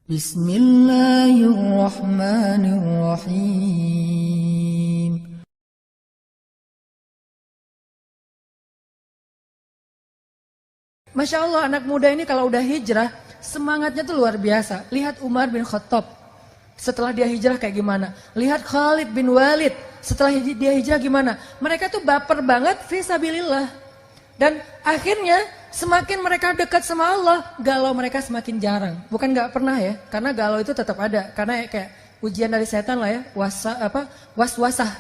Bismillahirrahmanirrahim. Masya Allah, anak muda ini kalau udah hijrah, semangatnya tuh luar biasa. Lihat Umar bin Khattab, setelah dia hijrah kayak gimana. Lihat Khalid bin Walid, setelah dia hijrah gimana. Mereka tuh baper banget, fisabilillah. Dan akhirnya semakin mereka dekat sama Allah, galau mereka semakin jarang. Bukan gak pernah ya, karena galau itu tetap ada. Karena kayak ujian dari setan lah ya, waswasah.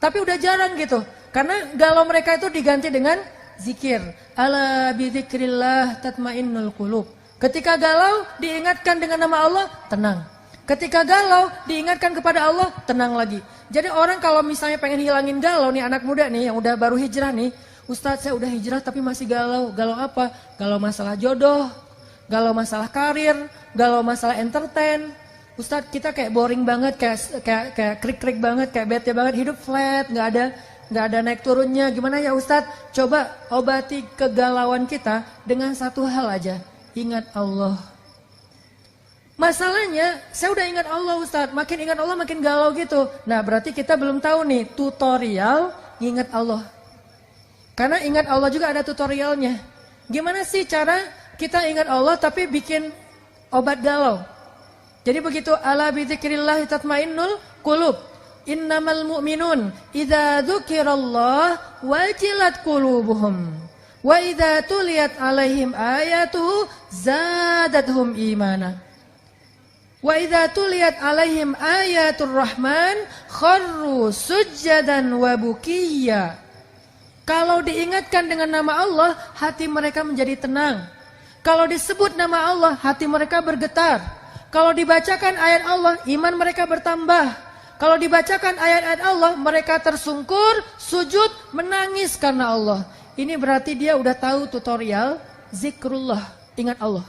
Tapi udah jarang gitu, karena galau mereka itu diganti dengan zikir. Ala bidzikrillah tatmainnul qulub. Ketika galau diingatkan dengan nama Allah, tenang. Ketika galau diingatkan kepada Allah, tenang lagi. Jadi orang kalau misalnya pengen hilangin galau nih, anak muda nih yang udah baru hijrah nih, Ustadz saya udah hijrah tapi masih galau. Galau apa? Galau masalah jodoh, galau masalah karir, galau masalah entertain. Ustadz kita kayak boring banget, kayak krik-krik banget, kayak bete banget, hidup flat, nggak ada naik turunnya. Gimana ya Ustadz? Coba obati kegalauan kita dengan satu hal aja, ingat Allah. Masalahnya saya udah ingat Allah Ustadz, makin ingat Allah makin galau gitu. Nah berarti kita belum tahu nih tutorial ingat Allah. Karena ingat Allah juga ada tutorialnya. Gimana sih cara kita ingat Allah tapi bikin obat galau? Jadi begitu, ala bidzikrillah tatmainnul qulub. Innamal mu'minun idza dzukirallah wajilat qulubuhum. Wa idza tuliyat alaihim ayatuhu zadatuhum imana. Wa idza tuliyat alaihim ayatur rahman kharru sujjadan wa bukiyya. Kalau diingatkan dengan nama Allah, hati mereka menjadi tenang. Kalau disebut nama Allah, hati mereka bergetar. Kalau dibacakan ayat Allah, iman mereka bertambah. Kalau dibacakan ayat-ayat Allah, mereka tersungkur, sujud, menangis karena Allah. Ini berarti dia udah tahu tutorial zikrullah, ingat Allah.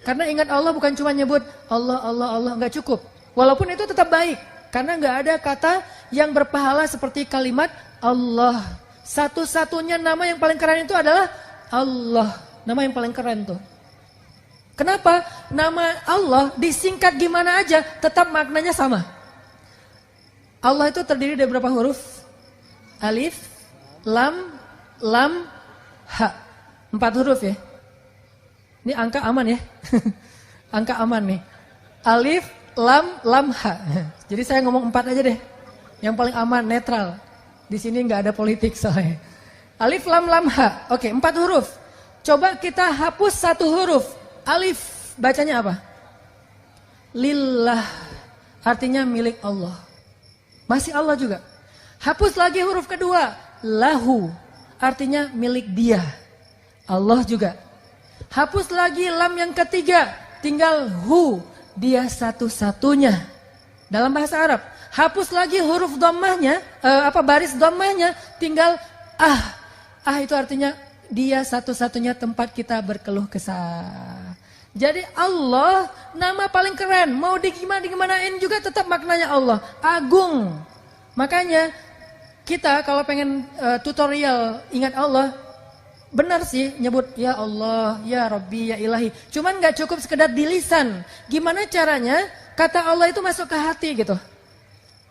Karena ingat Allah bukan cuma nyebut Allah, Allah, Allah, nggak cukup. Walaupun itu tetap baik, karena nggak ada kata yang berpahala seperti kalimat Allah. Satu-satunya nama yang paling keren itu adalah Allah. Nama yang paling keren tuh. Kenapa? Nama Allah disingkat gimana aja tetap maknanya sama. Allah itu terdiri dari berapa huruf? Alif, lam, ha. 4 huruf ya. Ini angka aman ya. Angka aman nih. Alif, lam, ha. Jadi saya ngomong 4 aja deh. Yang paling aman, netral. Di sini nggak ada politik soalnya. Alif, lam, ha. Oke, 4 huruf. Coba kita hapus 1 huruf. Alif, bacanya apa? Lillah. Artinya milik Allah. Masih Allah juga. Hapus lagi huruf kedua. Lahu. Artinya milik dia. Allah juga. Hapus lagi lam yang ketiga. Tinggal hu. Dia satu-satunya. Dalam bahasa Arab. Hapus lagi huruf dhammahnya, baris dhammahnya, tinggal ah. Ah itu artinya dia satu-satunya tempat kita berkeluh kesah. Jadi Allah nama paling keren. Mau digimanain juga tetap maknanya Allah. Agung. Makanya kita kalau pengen tutorial ingat Allah, benar sih nyebut ya Allah, ya Rabbi, ya Ilahi. Cuman gak cukup sekedar di lisan. Gimana caranya kata Allah itu masuk ke hati gitu.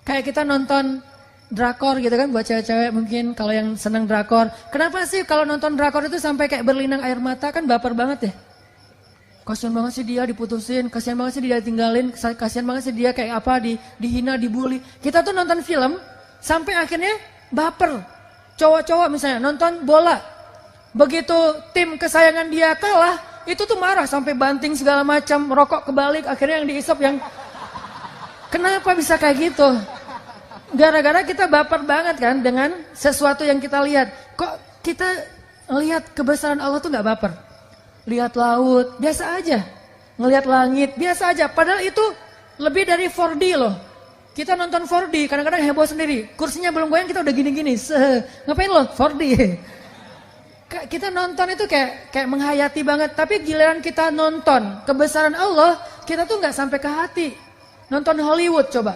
Kayak kita nonton drakor gitu kan, buat cewek-cewek mungkin kalau yang senang drakor. Kenapa sih kalau nonton drakor itu sampai kayak berlinang air mata, kan baper banget ya. Kasian banget sih dia diputusin, kasian banget sih dia tinggalin, kasian banget sih dia kayak apa, dihina, dibully. Kita tuh nonton film sampai akhirnya baper. Cowok-cowok misalnya nonton bola, begitu tim kesayangan dia kalah, itu tuh marah sampai banting segala macam, rokok kebalik, akhirnya yang diisap yang... Kenapa bisa kayak gitu? Gara-gara kita baper banget kan dengan sesuatu yang kita lihat. Kok kita lihat kebesaran Allah tuh gak baper? Lihat laut, biasa aja. Ngelihat langit, biasa aja. Padahal itu lebih dari 4D loh. Kita nonton 4D, kadang-kadang heboh sendiri. Kursinya belum goyang, kita udah gini-gini. Ngapain loh 4D? Kita nonton itu kayak menghayati banget. Tapi giliran kita nonton kebesaran Allah, kita tuh gak sampai ke hati. Nonton Hollywood coba.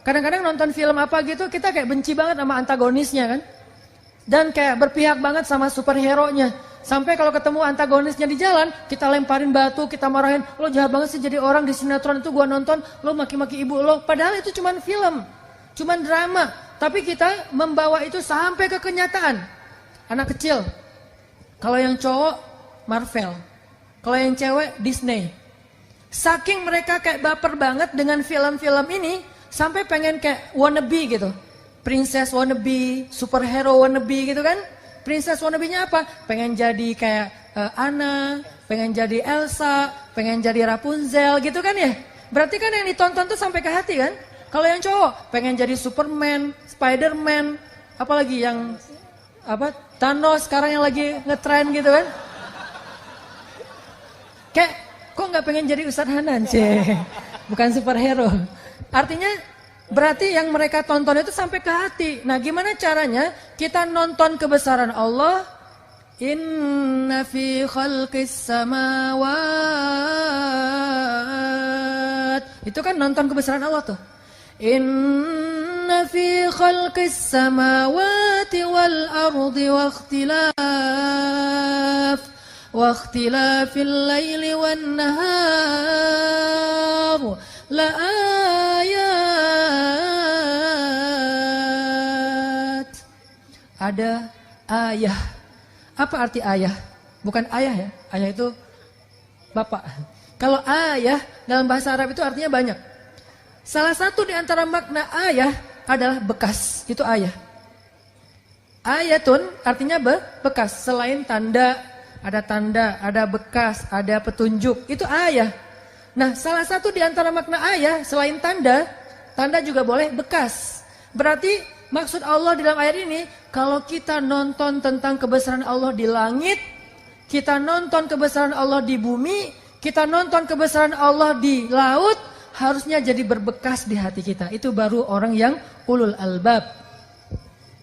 Kadang-kadang nonton film apa gitu kita kayak benci banget sama antagonisnya kan. Dan kayak berpihak banget sama superhero-nya. Sampai kalau ketemu antagonisnya di jalan, kita lemparin batu, kita marahin, lo jahat banget sih jadi orang di sinetron itu gua nonton, lo maki-maki ibu lo. Padahal itu cuman film, cuman drama. Tapi kita membawa itu sampai ke kenyataan. Anak kecil, kalau yang cowok Marvel, kalau yang cewek Disney. Saking mereka kayak baper banget dengan film-film ini, sampai pengen kayak wannabe gitu. Princess wannabe, superhero wannabe gitu kan. Princess wannabe-nya apa? Pengen jadi kayak Anna, pengen jadi Elsa, pengen jadi Rapunzel gitu kan ya. Berarti kan yang ditonton tuh sampai ke hati kan. Kalau yang cowok pengen jadi Superman, Spiderman, apalagi yang apa Thanos sekarang yang lagi ngetren gitu kan. Kayak kok nggak pengen jadi Ustadz Hanan sih? Bukan superhero. Artinya berarti yang mereka tonton itu sampai ke hati. Nah, gimana caranya kita nonton kebesaran Allah? Inna fi khalqis samawat. Itu kan nonton kebesaran Allah tuh. Inna fi khalqis samawati wal ardi wa ikhtilafil laili wan nahar la ayat. Ada ayah. Apa arti ayah? Bukan ayah ya. Ayah itu bapak. Kalau ayah dalam bahasa Arab itu artinya banyak. Salah satu di antara makna ayah adalah bekas. Itu ayah. Ayatun artinya bekas. Selain tanda, ada bekas, ada petunjuk. Itu ayah. Nah, salah satu di antara makna ayah selain tanda, tanda juga boleh bekas. Berarti maksud Allah dalam ayat ini, kalau kita nonton tentang kebesaran Allah di langit, kita nonton kebesaran Allah di bumi, kita nonton kebesaran Allah di laut, harusnya jadi berbekas di hati kita. Itu baru orang yang ulul albab.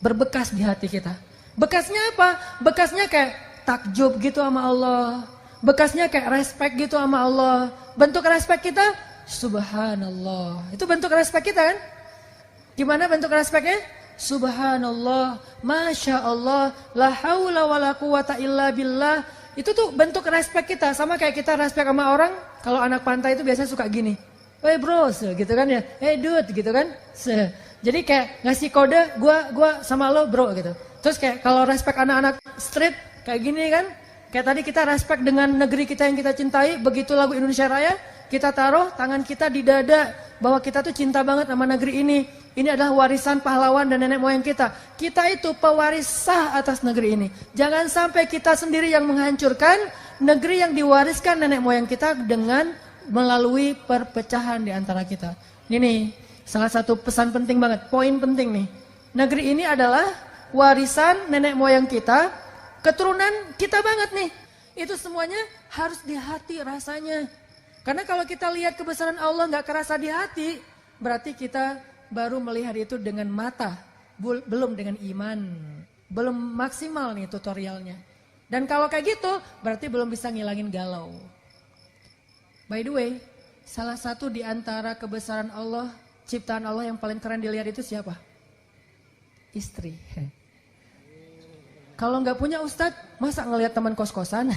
Berbekas di hati kita. Bekasnya apa? Bekasnya kayak takjub gitu sama Allah. Bekasnya kayak respect gitu sama Allah. Bentuk respect kita, subhanallah. Itu bentuk respect kita kan? Gimana bentuk respectnya? Subhanallah, Masya Allah, la haula wa la quwata illa billah. Itu tuh bentuk respect kita. Sama kayak kita respect sama orang. Kalau anak pantai itu biasanya suka gini. Woi bro, gitu kan ya. Hey dude, gitu kan. Jadi kayak ngasih kode, gua sama lo bro gitu. Terus kayak kalau respect anak-anak street kayak gini kan. Kayak tadi kita respect dengan negeri kita yang kita cintai. Begitu lagu Indonesia Raya, kita taruh tangan kita di dada. Bahwa kita tuh cinta banget sama negeri ini. Ini adalah warisan pahlawan dan nenek moyang kita. Kita itu pewaris sah atas negeri ini. Jangan sampai kita sendiri yang menghancurkan negeri yang diwariskan nenek moyang kita dengan melalui perpecahan di antara kita. Ini nih, salah satu pesan penting banget, poin penting nih. Negeri ini adalah warisan nenek moyang kita. Keturunan kita banget nih. Itu semuanya harus di hati rasanya. Karena kalau kita lihat kebesaran Allah gak kerasa di hati, berarti kita baru melihat itu dengan mata, belum dengan iman. Belum maksimal nih tutorialnya. Dan kalau kayak gitu, berarti belum bisa ngilangin galau. By the way, salah satu di antara kebesaran Allah, ciptaan Allah yang paling keren dilihat itu siapa? Istri. Kalau nggak punya ustadz, masa ngelihat teman kos-kosan?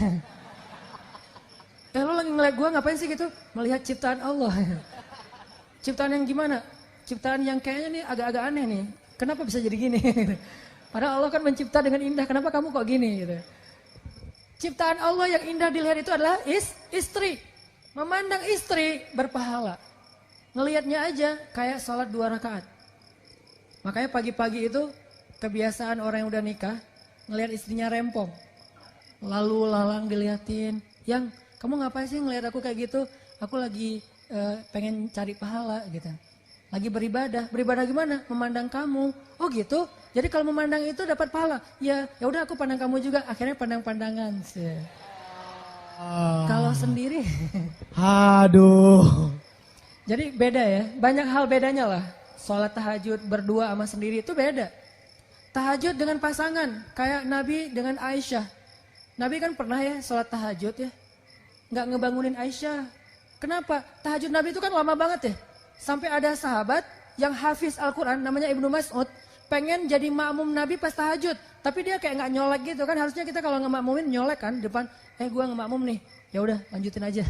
Lo lagi ngeliat gue ngapain sih gitu? Melihat ciptaan Allah. Ciptaan yang gimana? Ciptaan yang kayaknya nih agak-agak aneh nih. Kenapa bisa jadi gini? Padahal Allah kan mencipta dengan indah. Kenapa kamu kok gini? Gitu. Ciptaan Allah yang indah dilihat itu adalah istri. Memandang istri berpahala. Ngelihatnya aja kayak sholat 2 rakaat. Makanya pagi-pagi itu kebiasaan orang yang udah nikah. Ngelihat istrinya rempong. Lalu lalang diliatin. Yang, kamu ngapain sih ngelihat aku kayak gitu? Aku lagi pengen cari pahala gitu. Lagi beribadah. Beribadah gimana? Memandang kamu. Oh gitu? Jadi kalau memandang itu dapat pahala? Ya udah aku pandang kamu juga. Akhirnya pandang-pandangan. Kalau sendiri. Aduh. Jadi beda ya. Banyak hal bedanya lah. Sholat tahajud berdua sama sendiri itu beda. Tahajud dengan pasangan, kayak Nabi dengan Aisyah. Nabi kan pernah ya sholat tahajud ya. Nggak ngebangunin Aisyah. Kenapa? Tahajud Nabi itu kan lama banget ya. Sampai ada sahabat yang hafiz Al-Quran, namanya Ibnu Mas'ud. Pengen jadi makmum Nabi pas tahajud. Tapi dia kayak nggak nyolek gitu kan. Harusnya kita kalau ngemakmumin nyolek kan depan. Gue ngemakmum nih. Ya udah lanjutin aja.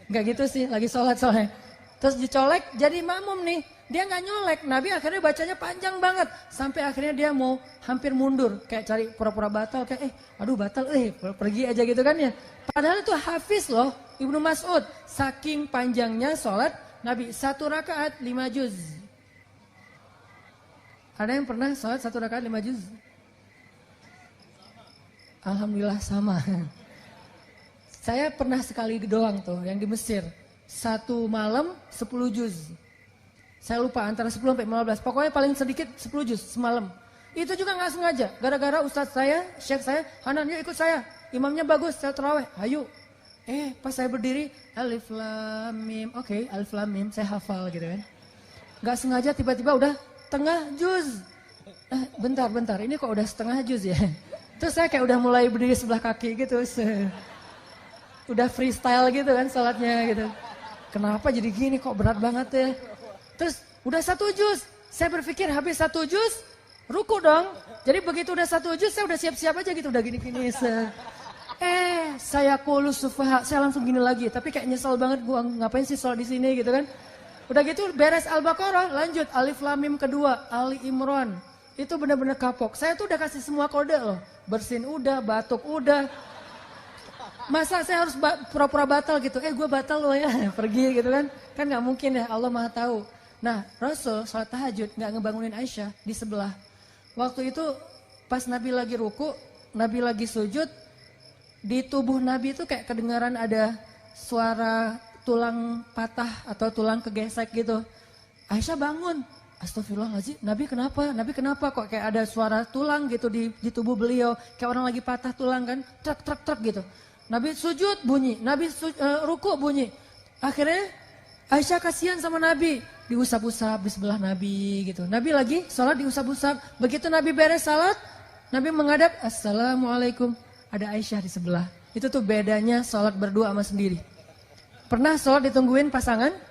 Nggak gitu sih, lagi sholat soalnya. Terus dicolek jadi makmum nih. Dia nggak nyolek. Nabi akhirnya bacanya panjang banget. Sampai akhirnya dia mau hampir mundur. Kayak cari pura-pura batal. Kayak aduh batal, pergi aja gitu kan ya. Padahal itu hafiz loh. Ibnu Mas'ud. Saking panjangnya sholat Nabi. 1 rakaat 5 juz. Ada yang pernah sholat 1 rakaat 5 juz? Alhamdulillah sama. Saya pernah sekali doang tuh yang di Mesir. 1 malam 10 juz. Saya lupa antara 10 sampai 15. Pokoknya paling sedikit 10 juz semalam. Itu juga gak sengaja. Gara-gara ustadz saya, syekh saya, Hanan yuk ikut saya. Imamnya bagus, saya terawih. Ayo. Pas saya berdiri, alif lam mim. Oke, alif lam mim, saya hafal gitu kan. Gak sengaja tiba-tiba udah tengah juz. Bentar, ini kok udah setengah juz ya. Terus saya kayak udah mulai berdiri sebelah kaki gitu. Udah freestyle gitu kan sholatnya gitu. Kenapa jadi gini kok berat banget ya. Terus udah 1 juz. Saya berpikir habis 1 juz, ruku dong. Jadi begitu udah 1 juz saya udah siap-siap aja gitu. Udah gini-gini. Saya kulus sufaha. Saya langsung gini lagi. Tapi kayak nyesel banget gua ngapain sih sholat di sini gitu kan. Udah gitu beres Al-Baqarah lanjut Alif Lam Mim kedua Ali Imran. Itu benar-benar kapok. Saya tuh udah kasih semua kode loh. Bersin udah, batuk udah. Masa saya harus pura-pura batal gitu. Gue batal loh ya. Pergi gitu kan. Kan gak mungkin ya. Allah Maha tahu. Nah Rasul sholat tahajud gak ngebangunin Aisyah di sebelah. Waktu itu pas Nabi lagi ruku, Nabi lagi sujud. Di tubuh Nabi itu kayak kedengaran ada suara tulang patah atau tulang kegesek gitu. Aisyah bangun. Astagfirullahaladzim, Nabi kenapa kok kayak ada suara tulang gitu di tubuh beliau. Kayak orang lagi patah tulang kan, truk gitu. Nabi sujud bunyi, Nabi ruku bunyi. Akhirnya Aisyah kasihan sama Nabi. Diusap-usap di sebelah Nabi gitu. Nabi lagi sholat diusap-usap. Begitu Nabi beres salat, Nabi menghadap, Assalamualaikum. Ada Aisyah di sebelah. Itu tuh bedanya sholat berdua sama sendiri. Pernah sholat ditungguin pasangan?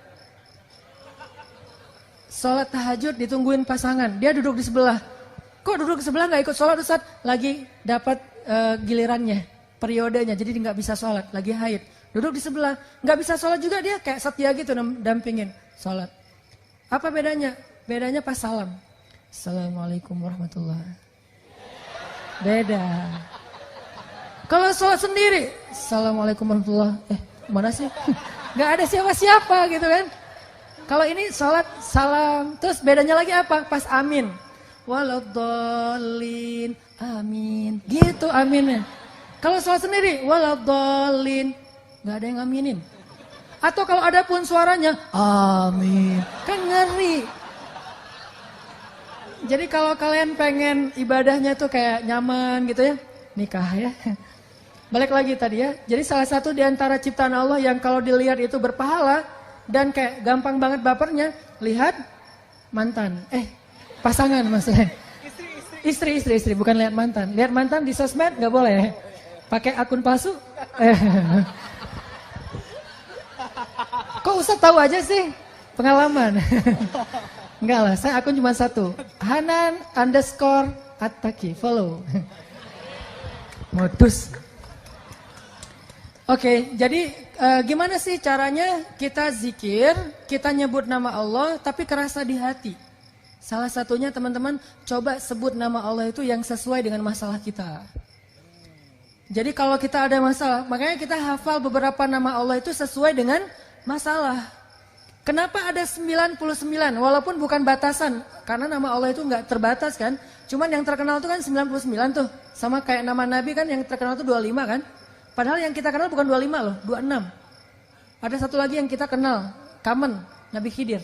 Sholat tahajud ditungguin pasangan, dia duduk di sebelah. Kok duduk di sebelah gak ikut sholat Ustaz? Lagi dapat gilirannya, periodenya, jadi dia gak bisa sholat, lagi haid. Duduk di sebelah, gak bisa sholat juga dia kayak setia gitu dampingin sholat. Apa bedanya? Bedanya pas salam. Assalamualaikum warahmatullahi. Beda. Kalau sholat sendiri, Assalamualaikum warahmatullahi. Mana sih? Gak ada siapa-siapa gitu kan. Kalau ini sholat salam, terus bedanya lagi apa? Pas amin. Waladhdallin, amin. Gitu aminnya. Kalau sholat sendiri, waladhdallin, nggak ada yang aminin. Atau kalau ada pun suaranya, amin. Kan ngeri. Jadi kalau kalian pengen ibadahnya tuh kayak nyaman gitu ya, nikah ya. Balik lagi tadi ya. Jadi salah satu di antara ciptaan Allah yang kalau dilihat itu berpahala, dan kayak gampang banget bapernya, lihat mantan. Pasangan maksudnya. Istri, bukan lihat mantan. Lihat mantan di sosmed nggak boleh. Pakai akun palsu. Kok Ustaz tahu aja sih? Pengalaman. Enggak lah, saya akun cuma 1. Hanan_Attaqi, follow. Modus. Oke, jadi gimana sih caranya kita zikir, kita nyebut nama Allah tapi kerasa di hati. Salah satunya teman-teman coba sebut nama Allah itu yang sesuai dengan masalah kita. Jadi kalau kita ada masalah, makanya kita hafal beberapa nama Allah itu sesuai dengan masalah. Kenapa ada 99 walaupun bukan batasan, karena nama Allah itu nggak terbatas kan. Cuman yang terkenal itu kan 99 tuh. Sama kayak nama Nabi kan yang terkenal itu 25 kan. Padahal yang kita kenal bukan 25 loh, 26. Ada satu lagi yang kita kenal, common, Nabi Khidir.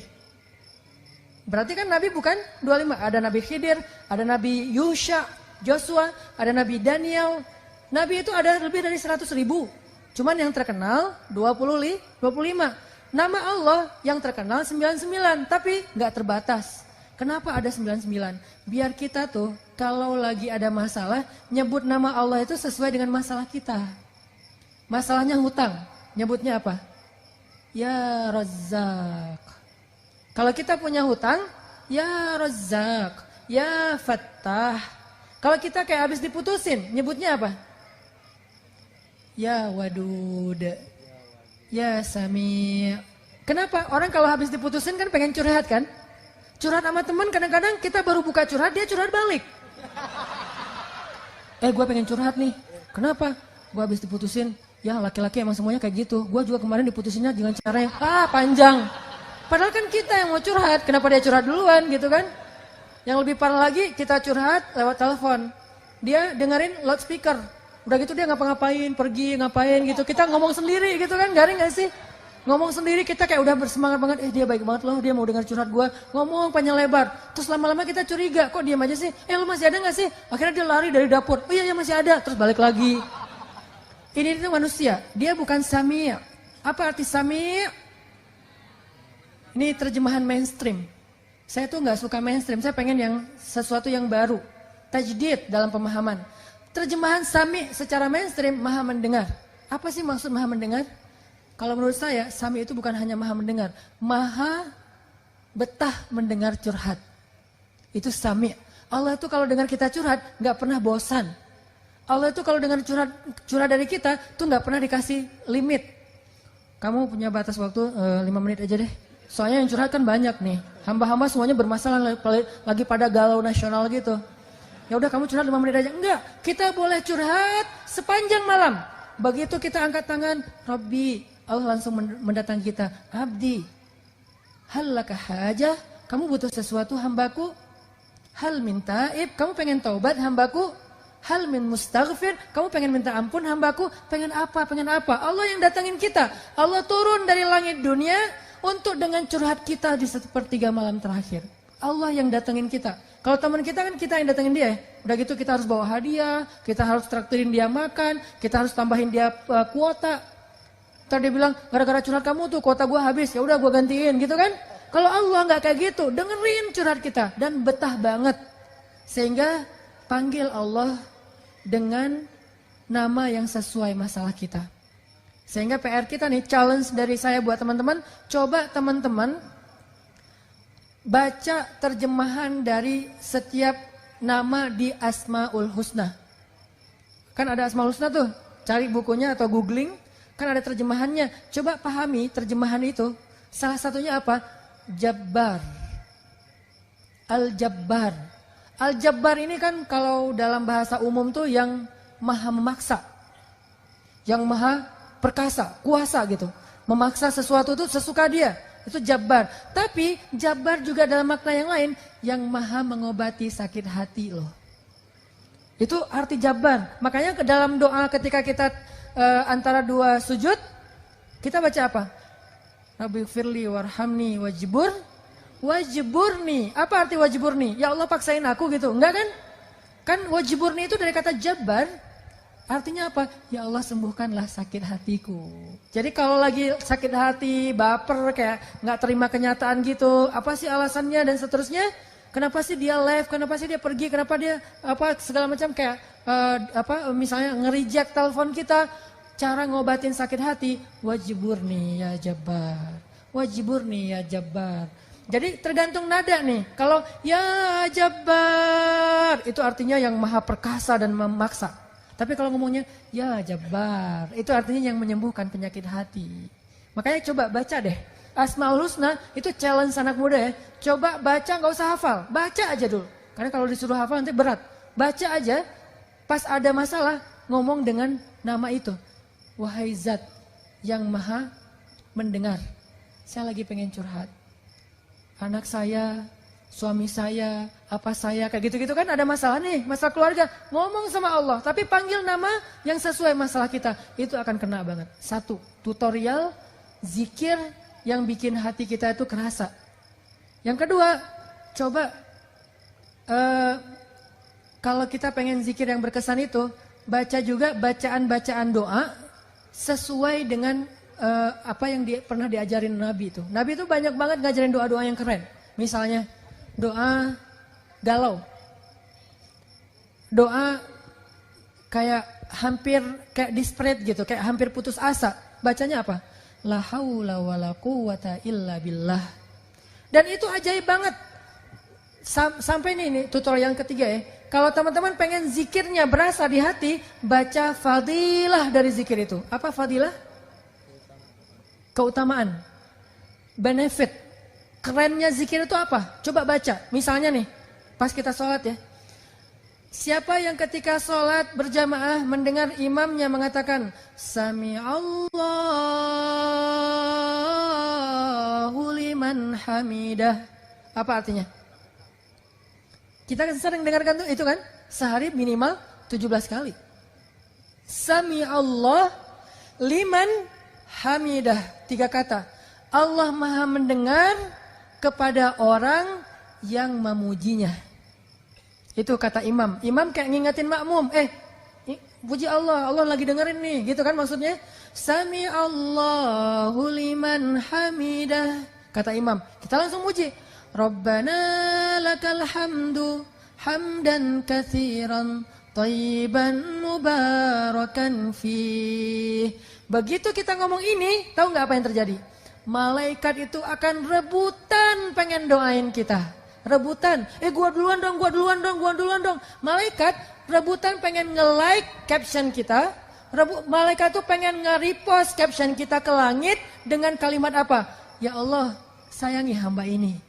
Berarti kan Nabi bukan 25, ada Nabi Khidir, ada Nabi Yusha, Joshua, ada Nabi Daniel. Nabi itu ada lebih dari 100.000. Cuman yang terkenal 25. Nama Allah yang terkenal 99, tapi nggak terbatas. Kenapa ada 99? Biar kita tuh kalau lagi ada masalah, nyebut nama Allah itu sesuai dengan masalah kita. Masalahnya hutang, nyebutnya apa? Ya Razzaq. Kalau kita punya hutang, ya Razzaq, ya Fattah. Kalau kita kayak habis diputusin, nyebutnya apa? Ya wadud, ya sami. Kenapa? Orang kalau habis diputusin kan pengen curhat kan? Curhat sama teman kadang-kadang kita baru buka curhat, dia curhat balik. Gue pengen curhat nih. Kenapa? Gue habis diputusin. Ya laki-laki emang semuanya kayak gitu. Gue juga kemarin diputusinnya dengan cara yang panjang. Padahal kan kita yang mau curhat. Kenapa dia curhat duluan gitu kan? Yang lebih parah lagi kita curhat lewat telepon. Dia dengerin loudspeaker. Udah gitu dia ngapa-ngapain, pergi ngapain gitu. Kita ngomong sendiri gitu kan, garing gak sih? Ngomong sendiri kita kayak udah bersemangat banget. Dia baik banget loh, dia mau dengar curhat gue. Ngomong panjang lebar. Terus lama-lama kita curiga, kok diam aja sih? Lu masih ada gak sih? Akhirnya dia lari dari dapur. Oh iya masih ada. Terus balik lagi. Ini itu manusia, dia bukan sami'. Apa arti sami'? Ini terjemahan mainstream. Saya tuh gak suka mainstream, saya pengen yang sesuatu yang baru. Tajdid dalam pemahaman. Terjemahan sami' secara mainstream, maha mendengar. Apa sih maksud maha mendengar? Kalau menurut saya, sami' itu bukan hanya maha mendengar. Maha betah mendengar curhat. Itu sami'. Allah itu kalau dengar kita curhat, gak pernah bosan. Allah itu kalau dengar curhat dari kita, tuh gak pernah dikasih limit. Kamu punya batas waktu 5 menit aja deh. Soalnya yang curhat kan banyak nih. Hamba-hamba semuanya bermasalah lagi pada galau nasional gitu. Ya udah kamu curhat 5 menit aja. Enggak, kita boleh curhat sepanjang malam. Begitu kita angkat tangan, Rabbi, Allah langsung mendatangi kita. Abdi, hal laka hajah, kamu butuh sesuatu hambaku? Hal min taib, kamu pengen taubat hambaku? Hal min mustaghfir, kamu pengen minta ampun hambaku? Pengen apa? Pengen apa? Allah yang datangin kita. Allah turun dari langit dunia untuk dengan curhat kita di 1/3 malam terakhir. Allah yang datengin kita. Kalau teman kita kan kita yang datengin dia. Udah gitu kita harus bawa hadiah, kita harus traktirin dia makan, kita harus tambahin dia kuota. Ntar dia bilang, gara-gara curhat kamu tuh kuota gua habis, ya udah gua gantiin gitu kan. Kalau Allah nggak kayak gitu, dengerin curhat kita dan betah banget. Sehingga panggil Allah dengan nama yang sesuai masalah kita. Sehingga PR kita nih, challenge dari saya buat teman-teman, coba teman-teman baca terjemahan dari setiap nama di Asmaul Husna. Kan ada Asmaul Husna tuh, cari bukunya atau googling, kan ada terjemahannya. Coba pahami terjemahan itu. Salah satunya apa? Jabbar. Al-Jabbar. Al-Jabbar ini kan kalau dalam bahasa umum tuh yang maha memaksa. Yang maha perkasa, kuasa gitu. Memaksa sesuatu itu sesuka dia. Itu Jabbar. Tapi Jabbar juga dalam makna yang lain, yang maha mengobati sakit hati loh. Itu arti Jabbar. Makanya ke dalam doa ketika kita antara dua sujud, kita baca apa? Rabbi firli warhamni wajiburni. Apa arti wajiburni? Ya Allah paksain aku gitu. Enggak kan? Kan wajiburni itu dari kata Jabbar. Artinya apa? Ya Allah sembuhkanlah sakit hatiku. Jadi kalau lagi sakit hati, baper, kayak nggak terima kenyataan gitu, apa sih alasannya dan seterusnya? Kenapa sih dia left? Kenapa sih dia pergi? Kenapa dia segala macam kayak misalnya nge-reject telepon kita? Cara ngobatin sakit hati, wajiburni ya Jabbar. Wajiburni ya Jabbar. Jadi tergantung nada nih. Kalau ya Jabbar, itu artinya yang maha perkasa dan memaksa. Tapi kalau ngomongnya, ya Jabbar, itu artinya yang menyembuhkan penyakit hati. Makanya coba baca deh. Asmaul Husna itu challenge anak muda ya. Coba baca, gak usah hafal. Baca aja dulu. Karena kalau disuruh hafal nanti berat. Baca aja, pas ada masalah, ngomong dengan nama itu. Wahai Zat yang maha mendengar. Saya lagi pengen curhat. Anak saya, suami saya, apa saya, kayak gitu-gitu kan ada masalah nih, masalah keluarga. Ngomong sama Allah, tapi panggil nama yang sesuai masalah kita. Itu akan kena banget. 1, tutorial, zikir yang bikin hati kita itu kerasa. Yang kedua, coba kalau kita pengen zikir yang berkesan itu, baca juga bacaan-bacaan doa sesuai dengan apa yang pernah diajarin Nabi itu. Nabi itu banyak banget ngajarin doa-doa yang keren. Misalnya, doa galau. Doa kayak hampir kayak desperate gitu, kayak hampir putus asa. Bacanya apa? La haula wala quwata illa billah. Dan itu ajaib banget. Sampai nih tutorial yang ketiga ya. Kalau teman-teman pengen zikirnya berasa di hati, baca fadilah dari zikir itu. Apa fadilah? Keutamaan. Benefit. Kerennya zikir itu apa? Coba baca. Misalnya nih, pas kita sholat ya. Siapa yang ketika sholat berjamaah mendengar imamnya mengatakan Sami Allahu liman hamidah. Apa artinya? Kita kan sering dengarkan itu kan? Sehari minimal 17 kali. Sami Allah liman hamidah. 3 kata. Allah maha mendengar kepada orang yang memujinya. Itu kata imam. Imam kayak ngingetin makmum. Puji Allah, Allah lagi dengerin nih. Gitu kan maksudnya. Sami Allahu liman hamidah. Kata imam. Kita langsung muji. Rabbana lakal hamdu. Hamdan kathiran. Tayyiban mubarakan fih. Begitu kita ngomong ini. Tahu gak apa yang terjadi? Malaikat itu akan rebutan pengen doain kita. Rebutan, gua duluan dong. Malaikat rebutan pengen nge-like caption kita. Malaikat tuh pengen nge-repost caption kita ke langit dengan kalimat apa? Ya Allah, sayangi hamba ini.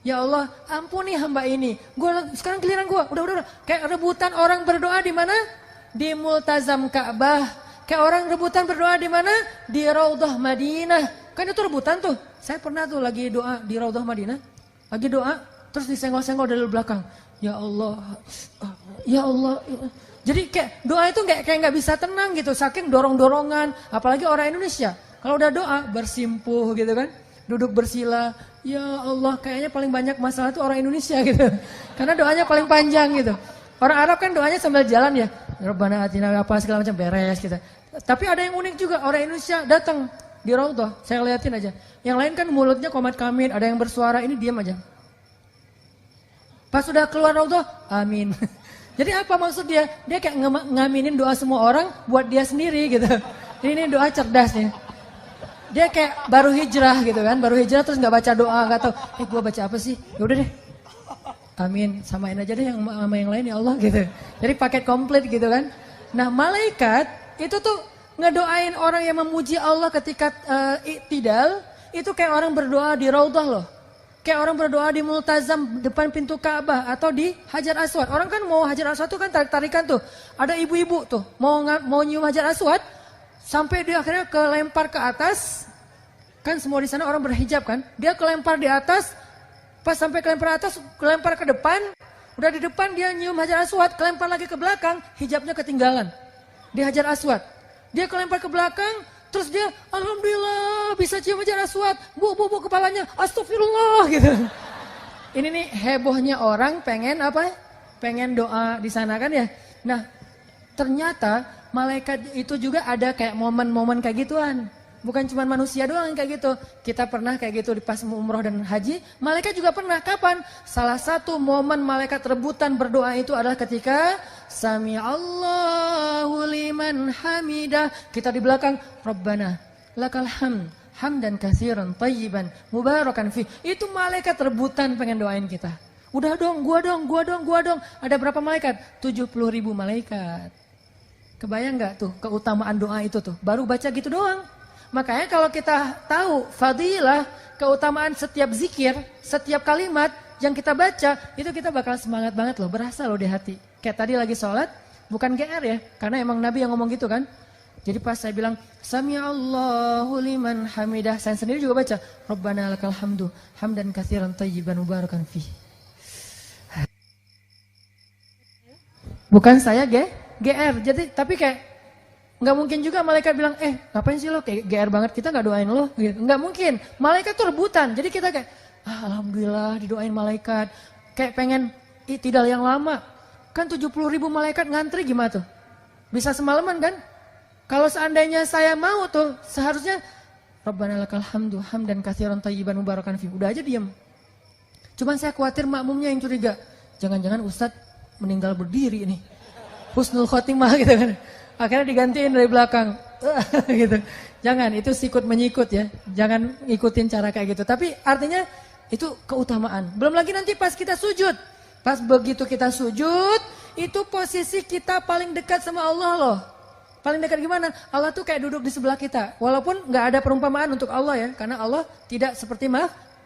Ya Allah, ampuni hamba ini. Sekarang giliran gua. Udah. Kayak rebutan orang berdoa di mana? Di Multazam Ka'bah. Kayak orang rebutan berdoa di mana? Di Raudhah Madinah. Kan itu rebutan tuh. Saya pernah tuh lagi doa di Raudhah Madinah. Lagi doa. Terus disenggol-senggol dari belakang. Ya Allah. Ya Allah. Jadi kayak doa itu kayak nggak bisa tenang gitu. Saking dorong-dorongan. Apalagi orang Indonesia. Kalau udah doa bersimpuh gitu kan. Duduk bersila. Ya Allah, kayaknya paling banyak masalah itu orang Indonesia gitu. Karena doanya paling panjang gitu. Orang Arab kan doanya sambil jalan ya. Rabbana atina apa segala macam beres gitu. Tapi ada yang unik juga. Orang Indonesia datang di Raudhah. Saya liatin aja. Yang lain kan mulutnya komat kamit. Ada yang bersuara. Ini diam aja. Pas sudah keluar Raudhah, amin. Jadi apa maksud dia? Dia kayak ngaminin doa semua orang buat dia sendiri gitu. Ini doa cerdas nih. Dia kayak baru hijrah gitu kan. Baru hijrah terus gak baca doa. Gak tahu, gue baca apa sih? Yaudah deh. Amin, samain aja deh sama yang lain ya Allah gitu. Jadi paket komplit gitu kan. Nah malaikat itu tuh ngedoain orang yang memuji Allah ketika iktidal. Itu kayak orang berdoa di Raudhah loh. Kayak orang berdoa di Multazam depan pintu Ka'bah atau di Hajar Aswad. Orang kan mau Hajar Aswad tuh kan tarik-tarikan tuh. Ada ibu-ibu tuh mau nyium Hajar Aswad sampai dia akhirnya kelempar ke atas. Kan semua di sana orang berhijab kan. Dia kelempar di atas, pas sampai kelempar atas, kelempar ke depan. Udah di depan dia nyium Hajar Aswad, kelempar lagi ke belakang, hijabnya ketinggalan di Hajar Aswad. Dia kelempar ke belakang. Terus dia, alhamdulillah bisa cium Hajar Aswad. Bu kepalanya, astagfirullah gitu. Ini nih hebohnya orang pengen apa? Pengen doa di sana kan ya. Nah ternyata malaikat itu juga ada kayak momen-momen kayak gituan. Bukan cuma manusia doang yang kayak gitu. Kita pernah kayak gitu di pas umroh dan haji. Malaikat juga pernah. Kapan? Salah satu momen malaikat rebutan berdoa itu adalah ketika Sami Allahu liman hamidah. Kita di belakang. Rabbana lakal hamd. Hamdan katsiran tayyiban mubarakan fi. Itu malaikat rebutan pengen doain kita. Udah dong, gua dong. Ada berapa malaikat? 70.000 malaikat. Kebayang gak tuh keutamaan doa itu tuh? Baru baca gitu doang. Makanya kalau kita tahu fadilah, keutamaan setiap zikir, setiap kalimat yang kita baca, itu kita bakal semangat banget loh, berasa loh di hati. Kayak tadi lagi sholat, bukan GR ya, karena emang Nabi yang ngomong gitu kan. Jadi pas saya bilang, Sami Allahu liman hamidah, saya sendiri juga baca, Rabbana lakal hamdu, hamdan katsiran tayyiban mubarakan fih. Bukan saya GR, jadi tapi kayak nggak mungkin juga malaikat bilang, ngapain sih lo kayak GR banget, kita nggak doain lo, gitu. Nggak mungkin, malaikat tuh rebutan, jadi kita kayak, alhamdulillah didoain malaikat, kayak pengen iktidal yang lama, kan 70.000 malaikat ngantri gimana tuh, bisa semalaman kan? Kalau seandainya saya mau tuh, seharusnya, Rabbana lakal hamdu, hamdan katsiran tayyiban mubarakan fi, udah aja diam. Cuman saya khawatir makmumnya yang curiga, jangan-jangan Ustadz meninggal berdiri nih, husnul khotimah gitu kan. Akhirnya digantiin dari belakang, gitu. Jangan, itu sikut menyikut ya. Jangan ikutin cara kayak gitu. Tapi artinya itu keutamaan. Belum lagi nanti pas kita sujud. Pas begitu kita sujud, itu posisi kita paling dekat sama Allah loh. Paling dekat gimana? Allah tuh kayak duduk di sebelah kita. Walaupun nggak ada perumpamaan untuk Allah ya. Karena Allah tidak seperti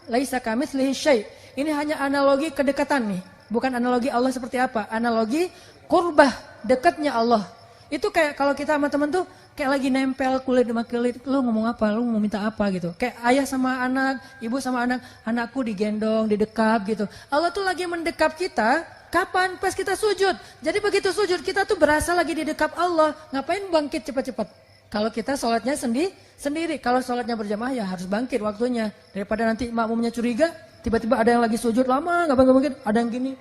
laisa kamitslihi syai'. Ini hanya analogi kedekatan nih. Bukan analogi Allah seperti apa. Analogi qurbah, dekatnya Allah. Itu kayak kalau kita sama temen tuh kayak lagi nempel kulit sama kulit. Lu ngomong apa? Lu mau minta apa gitu. Kayak ayah sama anak, ibu sama anak. Anakku digendong, didekap gitu. Allah tuh lagi mendekap kita. Kapan? Pas kita sujud. Jadi begitu sujud kita tuh berasa lagi di dekat Allah. Ngapain bangkit cepat-cepat? Kalau kita sholatnya sendiri. Kalau sholatnya berjamaah ya harus bangkit waktunya. Daripada nanti makmumnya curiga. Tiba-tiba ada yang lagi sujud lama gak bangkit. Ada yang gini.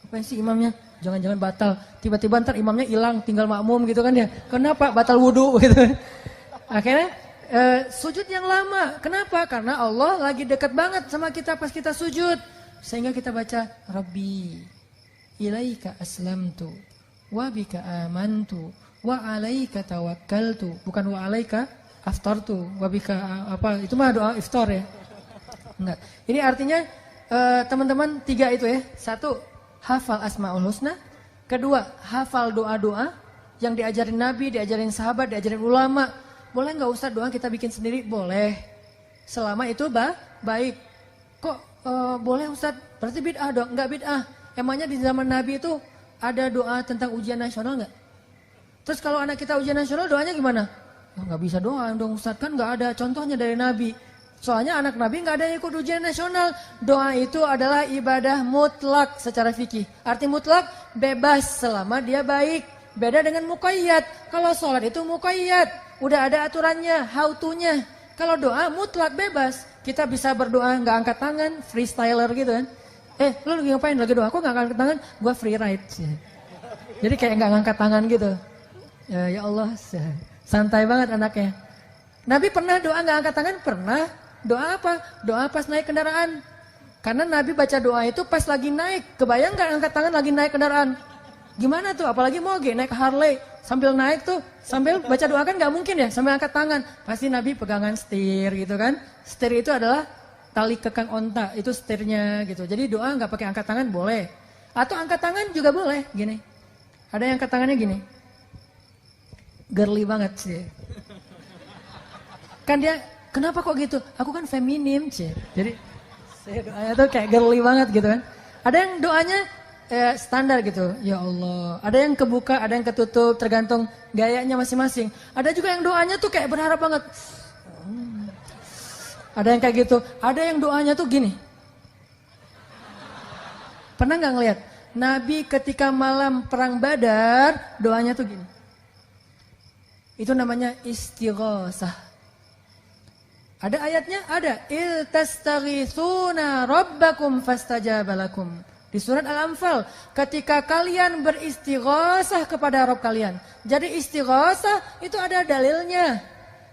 Apa sih imamnya? Jangan-jangan batal. Tiba-tiba ntar imamnya hilang tinggal makmum gitu kan ya. Kenapa? Batal wudhu gitu. Akhirnya sujud yang lama. Kenapa? Karena Allah lagi dekat banget sama kita pas kita sujud. Sehingga kita baca Rabbi ilaika aslamtu wa bika amantu wa alaika tawakkaltu, bukan wa alaika aftartu wa bika apa, itu mah doa iftar ya. Enggak. Ini artinya teman-teman 3 itu ya. 1, hafal asmaul husna. 2, hafal doa-doa yang diajarin Nabi, diajarin sahabat, diajarin ulama. Boleh enggak Ustaz doa kita bikin sendiri? Boleh. Selama itu baik. Kok boleh Ustaz? Berarti bid'ah dong? Enggak bid'ah. Emangnya di zaman Nabi itu ada doa tentang ujian nasional nggak? Terus kalau anak kita ujian nasional doanya gimana? Oh, nggak bisa doa dong Ustaz, kan nggak ada contohnya dari Nabi. Soalnya anak Nabi nggak ada yang ikut ujian nasional. Doa itu adalah ibadah mutlak secara fikih. Arti mutlak bebas selama dia baik. Beda dengan muqayyad. Kalau sholat itu muqayyad, udah ada aturannya, how to-nya. Kalau doa mutlak bebas. Kita bisa berdoa nggak angkat tangan, freestyler gitu kan. Lu lagi ngapain? Lagi doa, aku gak angkat tangan, gue free ride. Jadi kayak gak ngangkat tangan gitu. Ya Allah, santai banget anaknya. Nabi pernah doa gak angkat tangan? Pernah. Doa apa? Doa pas naik kendaraan. Karena Nabi baca doa itu pas lagi naik. Kebayang gak angkat tangan lagi naik kendaraan? Gimana tuh? Apalagi moge, naik Harley. Sambil naik tuh, sambil baca doa kan gak mungkin ya, sambil angkat tangan. Pasti Nabi pegangan setir gitu kan. Setir itu adalah tali kekang onta, itu setirnya gitu. Jadi doa nggak pakai angkat tangan boleh. Atau angkat tangan juga boleh, gini. Ada yang angkat tangannya gini. Girly banget sih. Kan dia, kenapa kok gitu? Aku kan feminim sih. Jadi doanya tuh kayak girly banget gitu kan. Ada yang doanya standar gitu. Ya Allah. Ada yang kebuka, ada yang ketutup, tergantung gayanya masing-masing. Ada juga yang doanya tuh kayak berharap banget. Ada yang kayak gitu, ada yang doanya tuh gini. Pernah nggak ngeliat? Nabi ketika malam perang Badar, doanya tuh gini. Itu namanya istighosah. Ada ayatnya? Ada. Il tastaghitsuna rabbakum fastajaba lakum. Di surat Al-Anfal, ketika kalian beristighosah kepada Rabb kalian. Jadi istighosah itu ada dalilnya.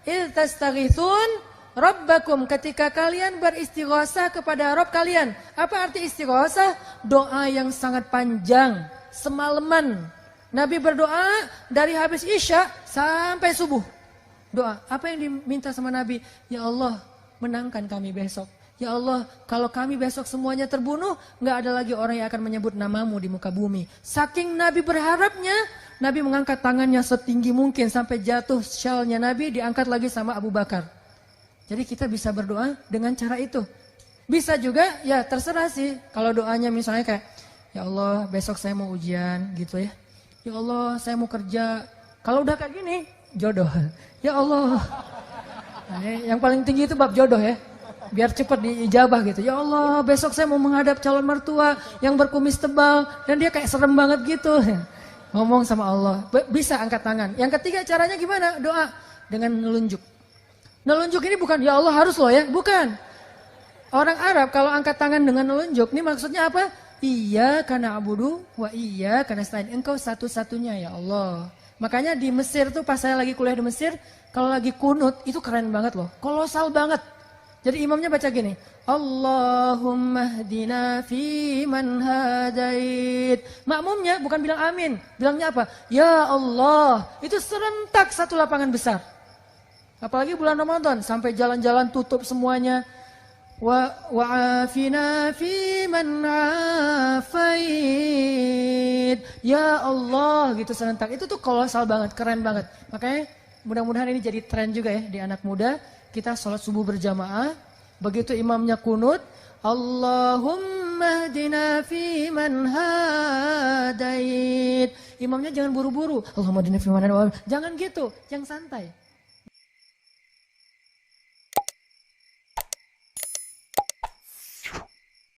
Il tastaghitsun Rabbakum, ketika kalian beristighosah kepada Rabb kalian. Apa arti istighosah? Doa yang sangat panjang, semalaman. Nabi berdoa dari habis Isya sampai subuh. Doa, apa yang diminta sama Nabi? Ya Allah, menangkan kami besok. Ya Allah, kalau kami besok semuanya terbunuh, nggak ada lagi orang yang akan menyebut namamu di muka bumi. Saking Nabi berharapnya, Nabi mengangkat tangannya setinggi mungkin sampai jatuh syalnya Nabi diangkat lagi sama Abu Bakar. Jadi kita bisa berdoa dengan cara itu. Bisa juga ya terserah sih. Kalau doanya misalnya kayak, ya Allah besok saya mau ujian gitu ya. Ya Allah saya mau kerja. Kalau udah kayak gini, jodoh. Ya Allah. Nah, yang paling tinggi itu bab jodoh ya. Biar cepat diijabah gitu. Ya Allah besok saya mau menghadap calon mertua yang berkumis tebal. Dan dia kayak serem banget gitu. Ngomong sama Allah. Bisa angkat tangan. Yang ketiga caranya gimana? Doa dengan nelunjuk. Nelunjuk ini bukan ya Allah harus loh ya, bukan. Orang Arab kalau angkat tangan dengan nelunjuk, ini maksudnya apa? Iya karena abudu, wa iya karena selain engkau satu-satunya ya Allah. Makanya di Mesir tuh pas saya lagi kuliah di Mesir, kalau lagi kunut itu keren banget loh, kolosal banget. Jadi imamnya baca gini, Allahumma hdina fi man hadait. Makmumnya bukan bilang amin, bilangnya apa? Ya Allah, itu serentak satu lapangan besar. Apalagi bulan Ramadan, sampai jalan-jalan tutup semuanya. wa'afina fi man afait. Ya Allah gitu serentak. Itu tuh kolosal banget, keren banget. Makanya mudah-mudahan ini jadi tren juga ya di anak muda. Kita sholat subuh berjamaah. Begitu imamnya kunut, Allahumma hdina fi man hadait. Imamnya jangan buru-buru. Allahumma hdina fi man hadait. Jangan gitu, yang santai.